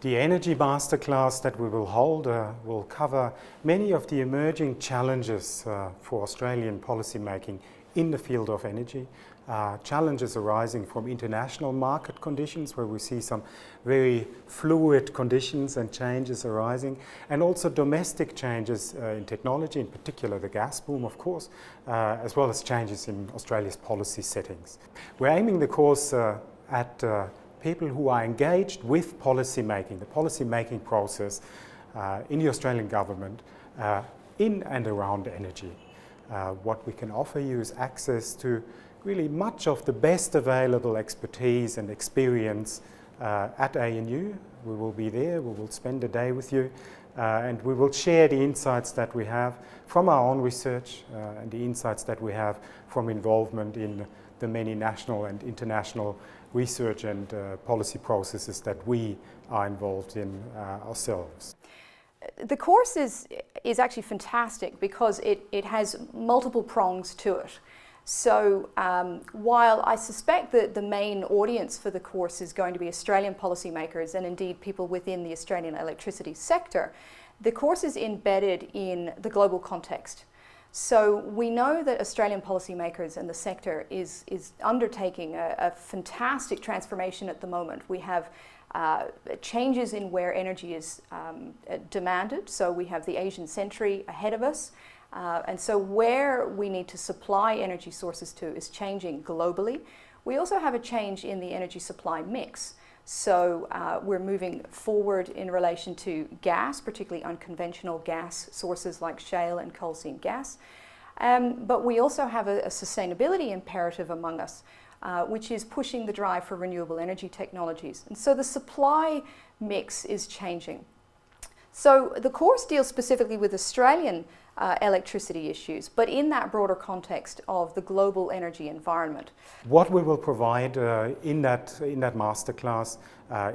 The energy masterclass that we will hold will cover many of the emerging challenges for Australian policymaking in the field of energy. Challenges arising from international market conditions, where we see some very fluid conditions and changes arising, and also domestic changes in technology, in particular the gas boom, of course, as well as changes in Australia's policy settings. We're aiming the course at people who are engaged with policymaking, the policymaking process in the Australian government in and around energy. What we can offer you is access to really much of the best available expertise and experience at ANU. We will be there, we will spend a day with you, and we will share the insights that we have from our own research and the insights that we have from involvement in the many national and international research and policy processes that we are involved in ourselves. The course is actually fantastic because it has multiple prongs to it. So while I suspect that the main audience for the course is going to be Australian policymakers and indeed people within the Australian electricity sector, the course is embedded in the global context. So we know that Australian policymakers and the sector is undertaking a fantastic transformation at the moment. We have changes in where energy is demanded. So we have the Asian century ahead of us. And so where we need to supply energy sources to is changing globally. We also have a change in the energy supply mix. So we're moving forward in relation to gas, particularly unconventional gas sources like shale and coal seam gas. But we also have a sustainability imperative among us, which is pushing the drive for renewable energy technologies. And so the supply mix is changing. So the course deals specifically with Australian electricity issues, but in that broader context of the global energy environment. What we will provide in that masterclass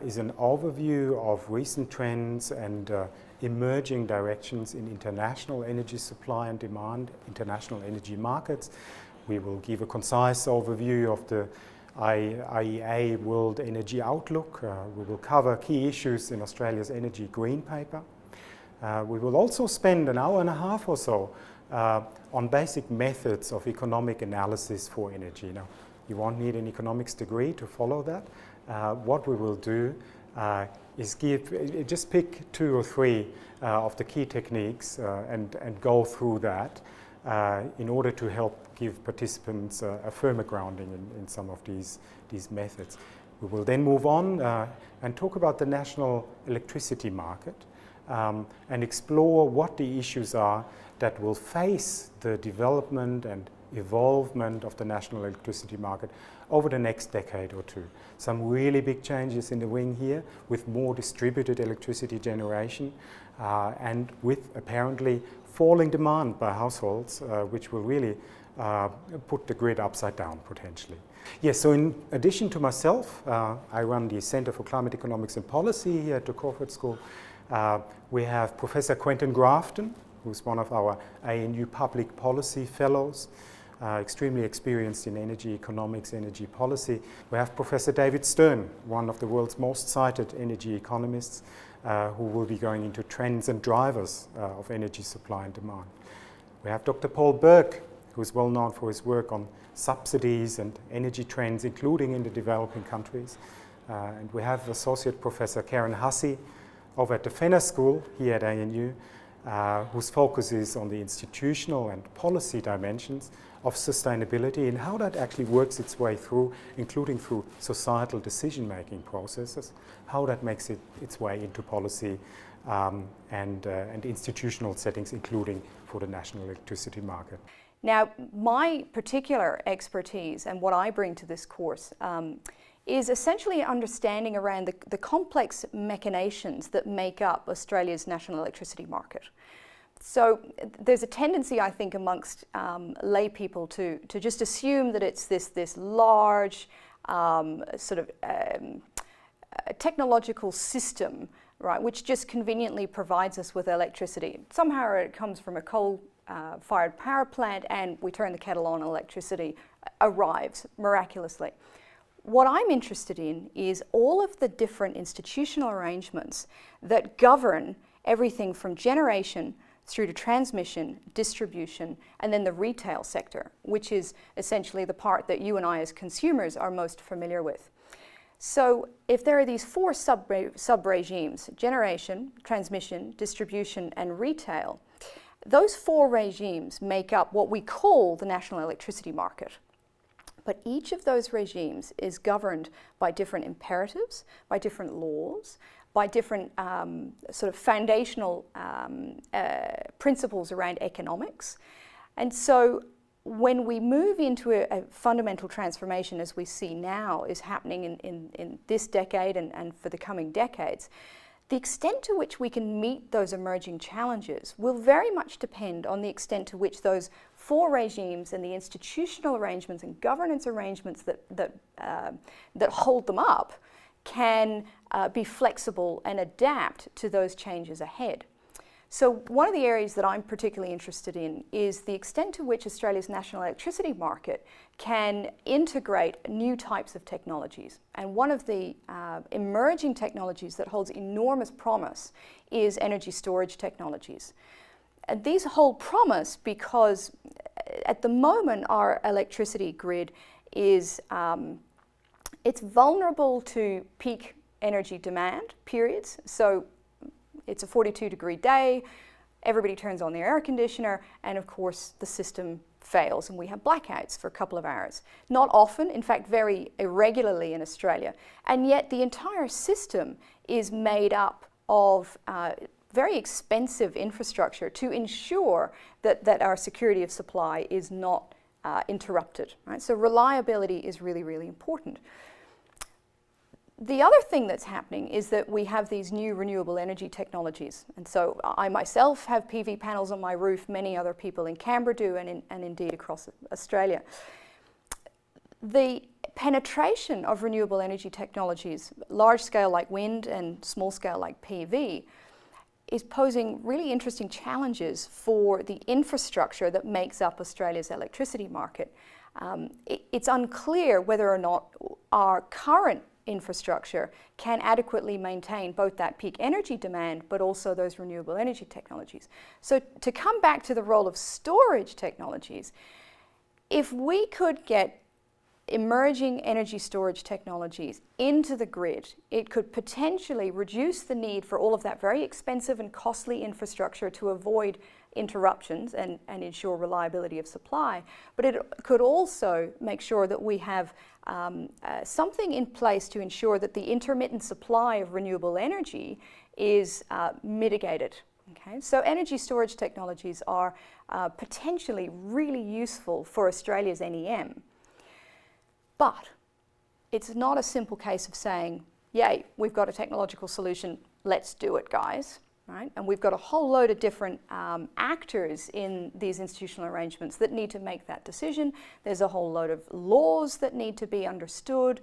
is an overview of recent trends and emerging directions in international energy supply and demand, international energy markets. We will give a concise overview of the IEA World Energy Outlook. We will cover key issues in Australia's Energy Green Paper. We will also spend an hour and a half or so on basic methods of economic analysis for energy. Now, you won't need an economics degree to follow that. What we will do is just pick 2 or 3 of the key techniques and go through that in order to help give participants a firmer grounding in some of these methods. We will then move on and talk about the national electricity market and explore what the issues are that will face the development and evolvement of the national electricity market over the next decade or 2. Some really big changes in the wing here with more distributed electricity generation and with apparently falling demand by households, which will really put the grid upside down potentially. Yes, so in addition to myself, I run the Centre for Climate Economics and Policy here at the Corporate School. We have Professor Quentin Grafton, who's one of our ANU Public Policy Fellows, extremely experienced in energy economics, energy policy. We have Professor David Stern, one of the world's most cited energy economists, who will be going into trends and drivers of energy supply and demand. We have Dr. Paul Burke, who is well known for his work on subsidies and energy trends, including in the developing countries. And we have Associate Professor Karen Hussey over at the Fenner School here at ANU, whose focus is on the institutional and policy dimensions of sustainability and how that actually works its way through, including through societal decision-making processes, how that makes its way into policy and institutional settings, including for the national electricity market. Now, my particular expertise and what I bring to this course is essentially understanding around the complex machinations that make up Australia's national electricity market. So there's a tendency, I think, amongst lay people to just assume that it's this large sort of technological system, right, which just conveniently provides us with electricity. Somehow it comes from a coal-fired power plant and we turn the kettle on and electricity arrives miraculously. what I'm interested in is all of the different institutional arrangements that govern everything from generation through to transmission, distribution, and then the retail sector, which is essentially the part that you and I as consumers are most familiar with. So if there are these four sub-regimes, generation, transmission, distribution, and retail, those four regimes make up what we call the national electricity market. But each of those regimes is governed by different imperatives, by different laws, by different sort of foundational principles around economics. And so when we move into a fundamental transformation, as we see now is happening in this decade and for the coming decades, the extent to which we can meet those emerging challenges will very much depend on the extent to which those four regimes and the institutional arrangements and governance arrangements that hold them up can be flexible and adapt to those changes ahead. So one of the areas that I'm particularly interested in is the extent to which Australia's national electricity market can integrate new types of technologies. And one of the emerging technologies that holds enormous promise is energy storage technologies. And these hold promise because at the moment our electricity grid is it's vulnerable to peak energy demand periods. So it's a 42-degree day, everybody turns on their air conditioner, and of course the system fails and we have blackouts for a couple of hours. Not often, in fact very irregularly in Australia, and yet the entire system is made up of very expensive infrastructure to ensure that our security of supply is not interrupted. Right? So reliability is really, really important. The other thing that's happening is that we have these new renewable energy technologies. And so I myself have PV panels on my roof, many other people in Canberra do, and indeed across Australia. The penetration of renewable energy technologies, large scale like wind and small scale like PV, is posing really interesting challenges for the infrastructure that makes up Australia's electricity market. It's unclear whether or not our current infrastructure can adequately maintain both that peak energy demand but also those renewable energy technologies. So to come back to the role of storage technologies, if we could get emerging energy storage technologies into the grid, it could potentially reduce the need for all of that very expensive and costly infrastructure to avoid interruptions and ensure reliability of supply. But it could also make sure that we have something in place to ensure that the intermittent supply of renewable energy is mitigated. Okay? So energy storage technologies are potentially really useful for Australia's NEM. But it's not a simple case of saying, yay, we've got a technological solution, let's do it, guys. Right? And we've got a whole load of different actors in these institutional arrangements that need to make that decision. There's a whole load of laws that need to be understood.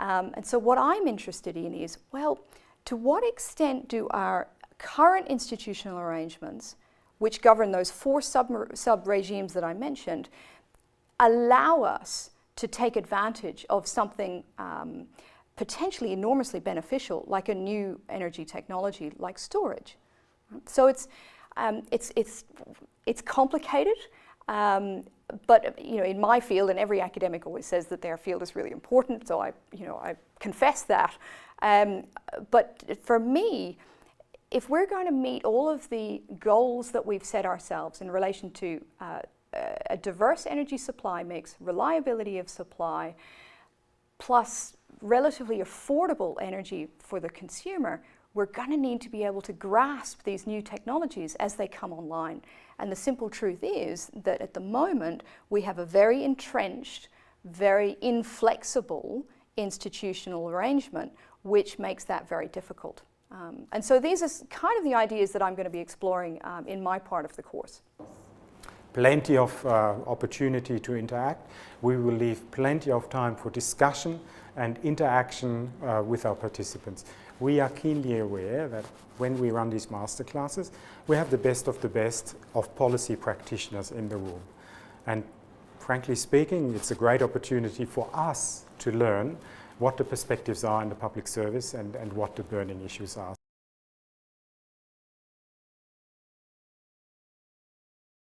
And so what I'm interested in is, well, to what extent do our current institutional arrangements, which govern those four sub-regimes that I mentioned, allow us to take advantage of something potentially enormously beneficial, like a new energy technology like storage. So it's complicated, but in my field, and every academic always says that their field is really important, so I confess that. But for me, if we're going to meet all of the goals that we've set ourselves in relation to a diverse energy supply mix, reliability of supply, plus relatively affordable energy for the consumer, we're going to need to be able to grasp these new technologies as they come online. And the simple truth is that at the moment, we have a very entrenched, very inflexible institutional arrangement, which makes that very difficult. And so these are kind of the ideas that I'm going to be exploring in my part of the course. Plenty of opportunity to interact. We will leave plenty of time for discussion and interaction with our participants. We are keenly aware that when we run these masterclasses, we have the best of policy practitioners in the room. And frankly speaking, it's a great opportunity for us to learn what the perspectives are in the public service and what the burning issues are.